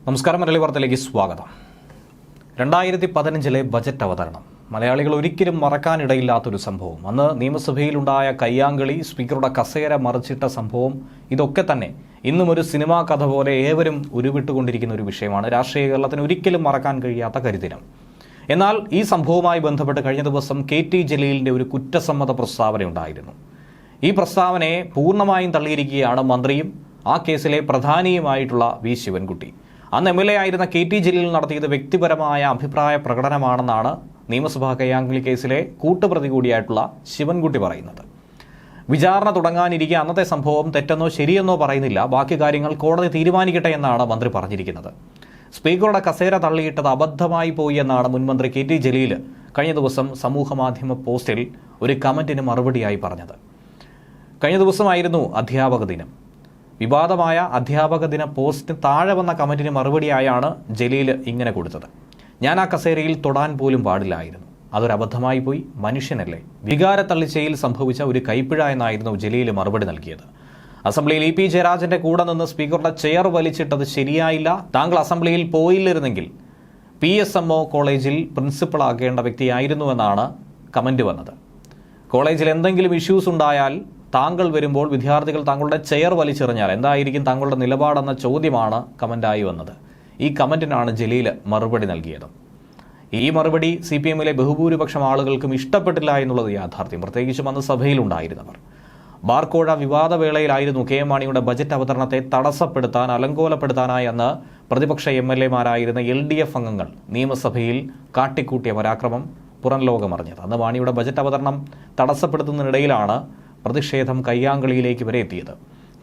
നമസ്കാരം. മലയാളി വാർത്തയിലേക്ക് സ്വാഗതം. 2015 ബജറ്റ് അവതരണം മലയാളികൾ ഒരിക്കലും മറക്കാനിടയില്ലാത്തൊരു സംഭവം. അന്ന് നിയമസഭയിലുണ്ടായ കയ്യാങ്കളി, സ്പീക്കറുടെ കസേര മറിച്ചിട്ട സംഭവം, ഇതൊക്കെ തന്നെ ഇന്നും ഒരു സിനിമാ കഥ പോലെ ഏവരും ഉരുവിട്ടുകൊണ്ടിരിക്കുന്ന ഒരു വിഷയമാണ്. രാഷ്ട്രീയ കേരളത്തിന് ഒരിക്കലും മറക്കാൻ കഴിയാത്ത കരിദിനം. എന്നാൽ ഈ സംഭവവുമായി ബന്ധപ്പെട്ട് കഴിഞ്ഞ ദിവസം KT ജലീലിൻ്റെ ഒരു കുറ്റസമ്മത പ്രസ്താവന ഉണ്ടായിരുന്നു. ഈ പ്രസ്താവനയെ പൂർണ്ണമായും തള്ളിയിരിക്കുകയാണ് മന്ത്രിയും ആ കേസിലെ പ്രധാനിയുമായിട്ടുള്ള വി ശിവൻകുട്ടി. അന്ന് MLA ആയിരുന്ന KT ജലീൽ നടത്തിയത് വ്യക്തിപരമായ അഭിപ്രായ പ്രകടനമാണെന്നാണ് നിയമസഭാ കയ്യാങ്കളി കേസിലെ കൂട്ടുപ്രതി കൂടിയായിട്ടുള്ള ശിവൻകുട്ടി പറയുന്നത്. വിചാരണ തുടങ്ങാനിരിക്കെ അന്നത്തെ സംഭവം തെറ്റെന്നോ ശരിയെന്നോ പറയുന്നില്ല, ബാക്കി കാര്യങ്ങൾ കോടതി തീരുമാനിക്കട്ടെ എന്നാണ് മന്ത്രി പറഞ്ഞിരിക്കുന്നത്. സ്പീക്കറുടെ കസേര തള്ളിയിട്ടത് അബദ്ധമായി പോയി എന്നാണ് മുൻമന്ത്രി KT ജലീൽ കഴിഞ്ഞ ദിവസം സമൂഹമാധ്യമ പോസ്റ്റിൽ ഒരു കമന്റിന് മറുപടിയായി പറഞ്ഞത്. കഴിഞ്ഞ ദിവസമായിരുന്നു അധ്യാപക ദിനം. വിവാദമായ അധ്യാപക ദിന പോസ്റ്റിന് താഴെ വന്ന കമന്റിന് മറുപടിയായാണ് ജലീൽ ഇങ്ങനെ കൊടുത്തത്. ഞാൻ ആ കസേരയിൽ തൊടാൻ പോലും പാടില്ലായിരുന്നു, അതൊരബദ്ധമായി പോയി, മനുഷ്യനല്ലേ, വികാരത്തള്ളിച്ചയിൽ സംഭവിച്ച ഒരു കൈപ്പിഴ എന്നായിരുന്നു ജലീൽ മറുപടി നൽകിയത്. അസംബ്ലിയിൽ EP ജയരാജന്റെ കൂടെ നിന്ന് സ്പീക്കറുടെ ചെയർ വലിച്ചിട്ടത് ശരിയായില്ല, താങ്കൾ അസംബ്ലിയിൽ പോയില്ലിരുന്നെങ്കിൽ PSMO കോളേജിൽ പ്രിൻസിപ്പൾ ആകേണ്ട വ്യക്തിയായിരുന്നുവെന്നാണ് കമന്റ് വന്നത്. കോളേജിൽ എന്തെങ്കിലും ഇഷ്യൂസ് ഉണ്ടായാൽ താങ്കൾ വരുമ്പോൾ വിദ്യാർത്ഥികൾ താങ്കളുടെ ചെയർ വലിച്ചെറിഞ്ഞാൽ എന്തായിരിക്കും താങ്കളുടെ നിലപാടെന്ന ചോദ്യമാണ് കമന്റായി വന്നത്. ഈ കമന്റിനാണ് ജലീൽ മറുപടി നൽകിയത്. ഈ മറുപടി CPMലെ ബഹുഭൂരിപക്ഷം ആളുകൾക്കും ഇഷ്ടപ്പെട്ടില്ല എന്നുള്ളത് യാഥാർത്ഥ്യം, പ്രത്യേകിച്ചും അന്ന് സഭയിലുണ്ടായിരുന്നവർ. ബാർക്കോഴ വിവാദവേളയിലായിരുന്നു KM മാണിയുടെ ബജറ്റ് അവതരണത്തെ തടസ്സപ്പെടുത്താൻ, അലങ്കോലപ്പെടുത്താനായി അന്ന് പ്രതിപക്ഷ MLAമാരായിരുന്ന LDF അംഗങ്ങൾ നിയമസഭയിൽ കാട്ടിക്കൂട്ടിയ പരാക്രമം പുറം ലോകമറിഞ്ഞത്. അന്ന് മാണിയുടെ ബജറ്റ് അവതരണം തടസ്സപ്പെടുത്തുന്നതിനിടയിലാണ് പ്രതിഷേധം കയ്യാങ്കളിയിലേക്ക് വരെ എത്തിയത്.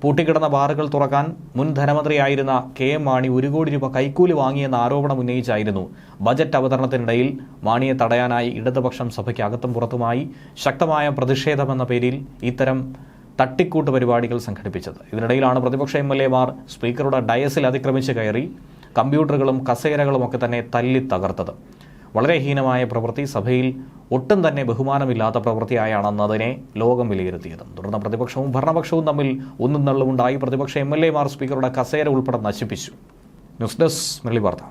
പൂട്ടിക്കിടന്ന ബാറുകൾ തുറക്കാൻ മുൻ ധനമന്ത്രിയായിരുന്ന KM മാണി 1 കോടി രൂപ കൈക്കൂലി വാങ്ങിയെന്ന ആരോപണം ഉന്നയിച്ചായിരുന്നു ബജറ്റ് അവതരണത്തിനിടയിൽ മാണിയെ തടയാനായി ഇടതുപക്ഷം സഭയ്ക്ക് അകത്തും പുറത്തുമായി ശക്തമായ പ്രതിഷേധമെന്ന പേരിൽ ഇത്തരം തട്ടിക്കൂട്ട് പരിപാടികൾ സംഘടിപ്പിച്ചത്. ഇതിനിടയിലാണ് പ്രതിപക്ഷ MLAമാർ സ്പീക്കറുടെ ഡയസിൽ അതിക്രമിച്ച് കയറി കമ്പ്യൂട്ടറുകളും കസേരകളും ഒക്കെ തന്നെ തല്ലി തകർത്തത്. വളരെ ഹീനമായ പ്രവൃത്തി, സഭയിൽ ഒട്ടും തന്നെ ബഹുമാനമില്ലാത്ത പ്രവൃത്തിയായാണ് അതിനെ ലോകം വിലയിരുത്തിയത്. തുടർന്ന് പ്രതിപക്ഷവും ഭരണപക്ഷവും തമ്മിൽ ഒന്നും തള്ളുമുണ്ടായി. പ്രതിപക്ഷ MLAമാർ സ്പീക്കറുടെ കസേര ഉൾപ്പെടെ നശിപ്പിച്ചു. ന്യൂസ് ഡെസ്ക് മലയാളി വാർത്ത.